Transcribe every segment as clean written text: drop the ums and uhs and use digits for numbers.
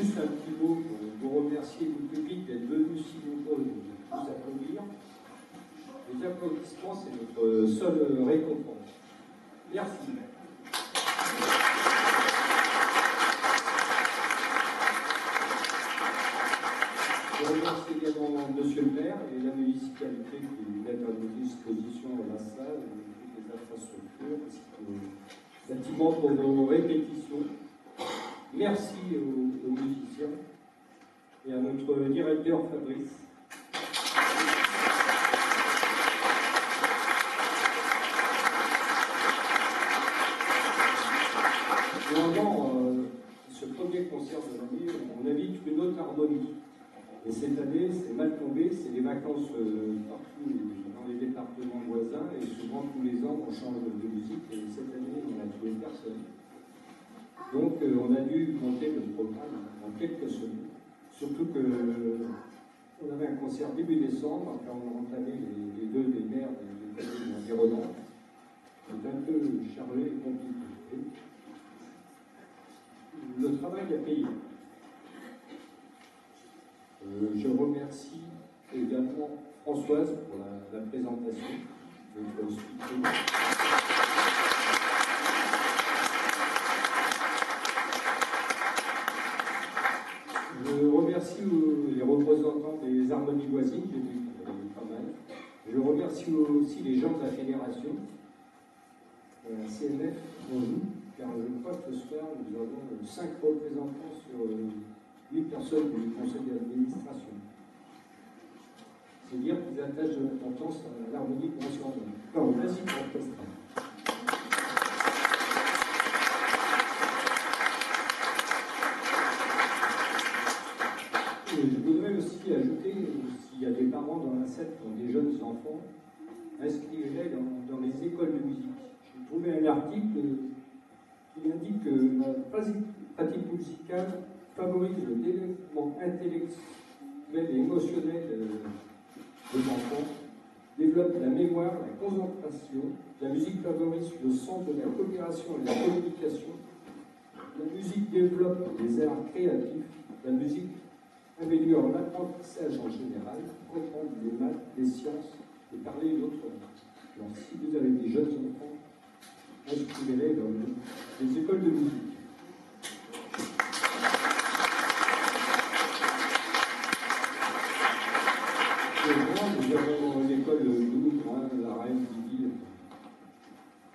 juste un petit mot pour remercier le public d'être venu si nombreux de nous applaudir. Les applaudissements, c'est notre seule récompense. Merci. Je remercie également Monsieur le maire et la municipalité qui mettent à notre disposition la salle, toutes les infrastructures, ainsi que les bâtiments pour nos répétitions. Merci aux musiciens et à notre directeur Fabrice. Pendant ce premier concert de l'année, on invite une autre harmonie. Et cette année, c'est mal tombé, c'est les vacances partout dans les départements voisins, et souvent tous les ans, on change de musique, et cette année, on n'a trouvé personne. Donc, on a dû monter le programme en quelques semaines. Surtout qu'on avait un concert début décembre, quand on a entamé les deux des maires des communes environnantes. C'est un peu chargé et compliqué. Le travail a payé. Je remercie également Françoise pour la présentation de notre speaker. Je remercie les représentants des harmonies voisines, j'ai vu qu'il y en avait pas mal. Je remercie aussi les gens de la fédération, la CNF pour nous, car je crois que ce soir nous avons 5 représentants sur 8 personnes du conseil d'administration. C'est dire qu'ils attachent de l'importance à l'harmonie consciente. Alors, vas-y pour l'orchestre. Je voudrais aussi ajouter, s'il y a des parents dans la salle qui ont des jeunes enfants, inscrivez-les dans les écoles de musique. J'ai trouvé un article qui indique que la pratique musicale favorise le développement intellectuel et émotionnel des enfants, développe la mémoire, la concentration. La musique favorise le sens de la coopération et de la communication. La musique développe les arts créatifs. La musique améliore l'apprentissage en général, comprendre les maths, les sciences et parler une autre langue. Alors, si vous avez des jeunes enfants, inscrivez-les dans les écoles de musique. Nous avons l'école Louvre, la Reine du Ville.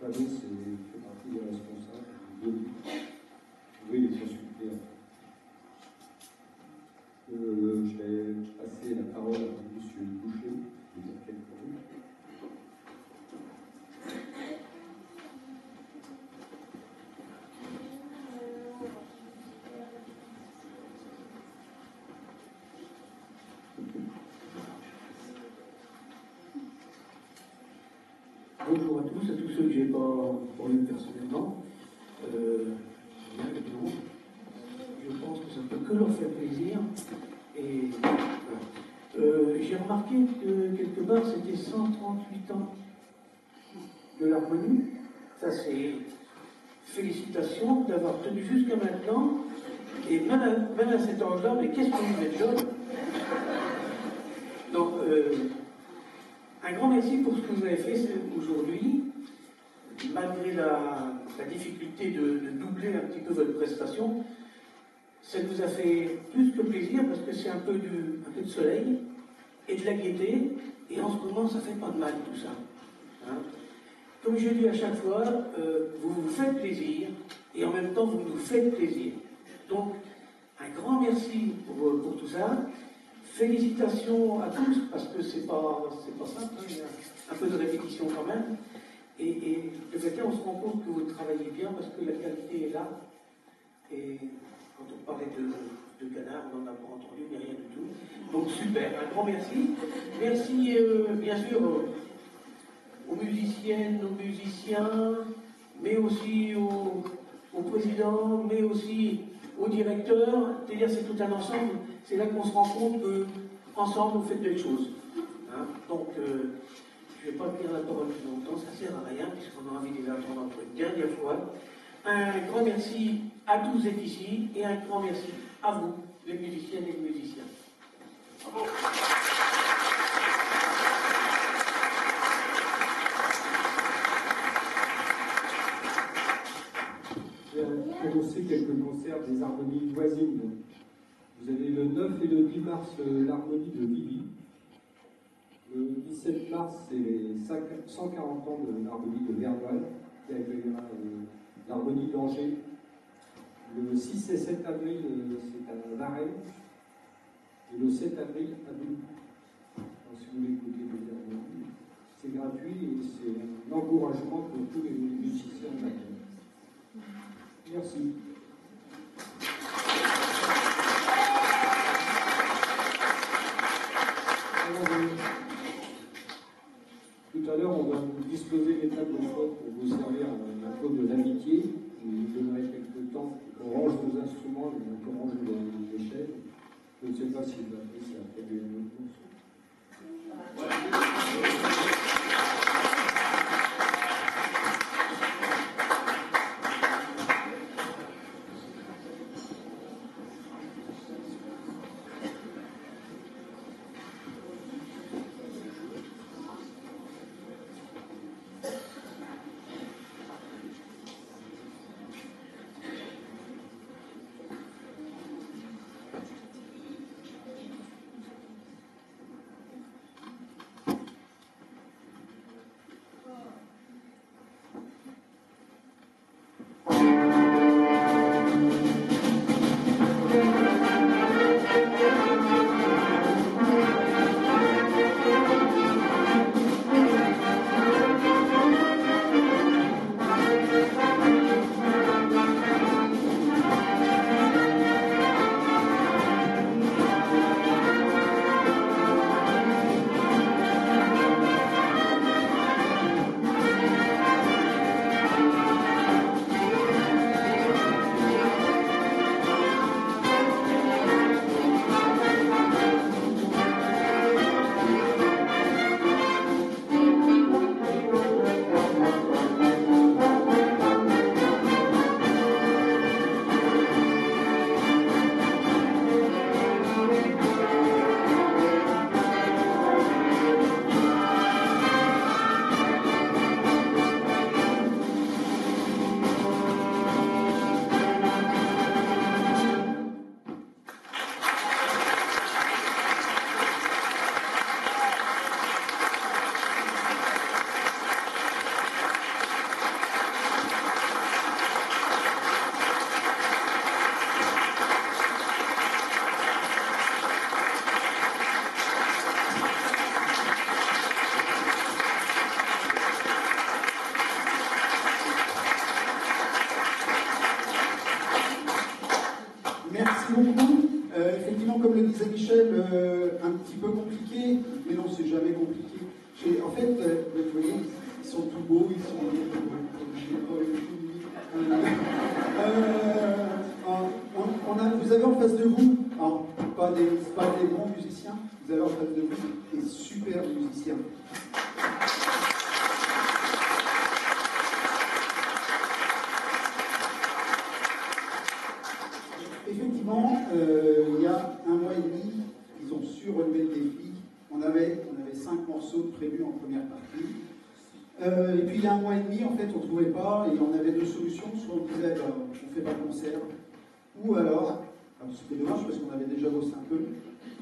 Fabrice fait partie des responsables. Vous pouvez les consulter. Je vais passer la parole à M. Boucher, qui vous a quelques mots. Bonjour à tous ceux que je n'ai pas vu personnellement. Je pense que ça ne peut que leur faire plaisir. Et j'ai remarqué que quelque part c'était 138 ans de l'harmonie. Ça c'est félicitations d'avoir tenu jusqu'à maintenant. Et même à cet âge-là, mais qu'est-ce que vous êtes jeune. Donc un grand merci pour ce que vous avez fait aujourd'hui, malgré la difficulté de doubler un petit peu votre prestation. Ça nous a fait plus que plaisir parce que c'est un peu de soleil et de la gaieté, et en ce moment ça fait pas de mal tout ça. Hein. Comme je dis à chaque fois, vous vous faites plaisir et en même temps vous nous faites plaisir. Donc un grand merci pour tout ça. Félicitations à tous, parce que c'est pas simple, hein, il y a un peu de répétition quand même. Et de fait, on se rend compte que vous travaillez bien, parce que la qualité est là. Et quand on parlait de canard, on n'en a pas entendu, ni rien du tout. Donc super, un grand merci. Merci bien sûr aux musiciennes, aux musiciens, mais aussi au président, mais aussi au directeur. C'est-à-dire c'est tout un ensemble. C'est là qu'on se rend compte qu'ensemble, on fait belles choses. Hein. Donc, je ne vais pas tenir la parole plus longtemps, ça ne sert à rien, puisqu'on a envie de les entendre encore une dernière fois. Un grand merci à tous et ici, et un grand merci À vous, les musiciennes et les musiciens. Bravo. J'ai annoncé quelques concerts des harmonies voisines. Vous avez le 9 et le 10 mars l'harmonie de Vivi. Le 17 mars, c'est les 140 ans de l'harmonie de Vernoil, qui accueillera l'harmonie d'Angers. Le 6 et 7 avril, c'est à Varennes. Et le 7 avril, à Boulou. Si vous voulez écouter les harmonies, c'est gratuit et c'est un encouragement pour tous les musiciens d'accueil. Merci. Tout à l'heure, on va vous disposer des tables de faute pour vous servir la faute de l'amitié. Vous nous donnerez quelques temps pour qu'on range nos instruments et qu'on range les chaises. Je ne sais pas si vous avez ça a prévu un autre morceau. Merci beaucoup. Effectivement, comme le disait Michel, un petit peu compliqué, mais non, c'est jamais compliqué. En fait, vous voyez, ils sont tout beaux, ils sont... vous avez en face de vous, alors, pas des bons musiciens, vous avez en face de vous des super musiciens. Effectivement, il y a un mois et demi, ils ont su relever le défi. On avait 5 morceaux prévus en première partie. Et puis il y a un mois et demi, en fait, on ne trouvait pas, et on avait deux solutions. Soit on disait, on ne fait pas de concert, ou alors c'était dommage parce qu'on avait déjà bossé un peu,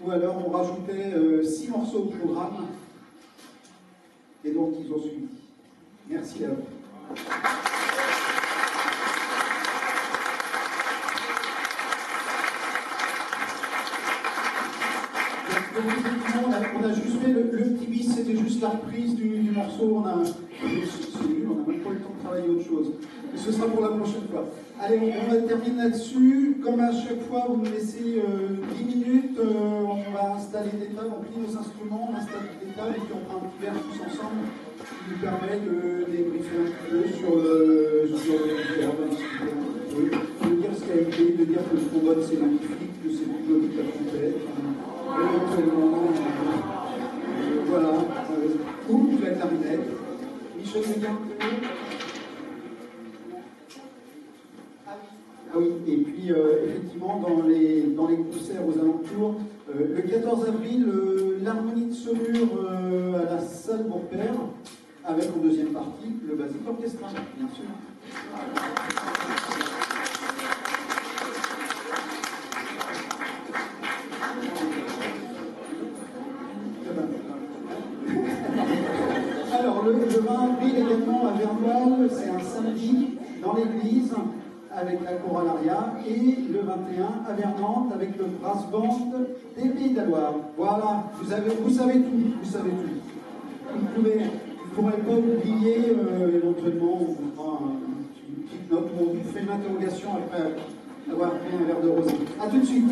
ou alors on rajoutait 6 morceaux au programme, et donc ils ont suivi. Merci à vous. On a juste fait le petit bis, c'était juste la reprise du morceau. C'est nul, on n'a même pas eu le temps de travailler autre chose. Mais ce sera pour la prochaine fois. Allez, on termine là-dessus. Comme à chaque fois, vous nous laissez 10 minutes. On va installer des tables, on plie nos instruments, on installe des tables, et puis on prend un petit verre tous ensemble qui nous permet de débriefer un petit peu sur le concert, de dire ce qu'a été, de dire que le trombone c'est magnifique, que c'est plus joli que la trompette. Voilà, ou la clarinette. Michel, c'est bien. Ah oui, et puis effectivement, dans les concerts aux alentours, le 14 avril, l'harmonie de Saumur à la salle Beaupère, avec en deuxième partie le Basique Orchestra, bien sûr. Alors, le 20 avril également à Vernoil, c'est un samedi dans l'église avec la chorale Aria, et le 21 à Vernantes avec le brass band des Pays de la Loire. Voilà, vous savez tout, vous savez tout. Vous ne pourrez pas oublier, éventuellement, on vous fera une petite note où on vous fait une interrogation après avoir pris un verre de rosé. A tout de suite.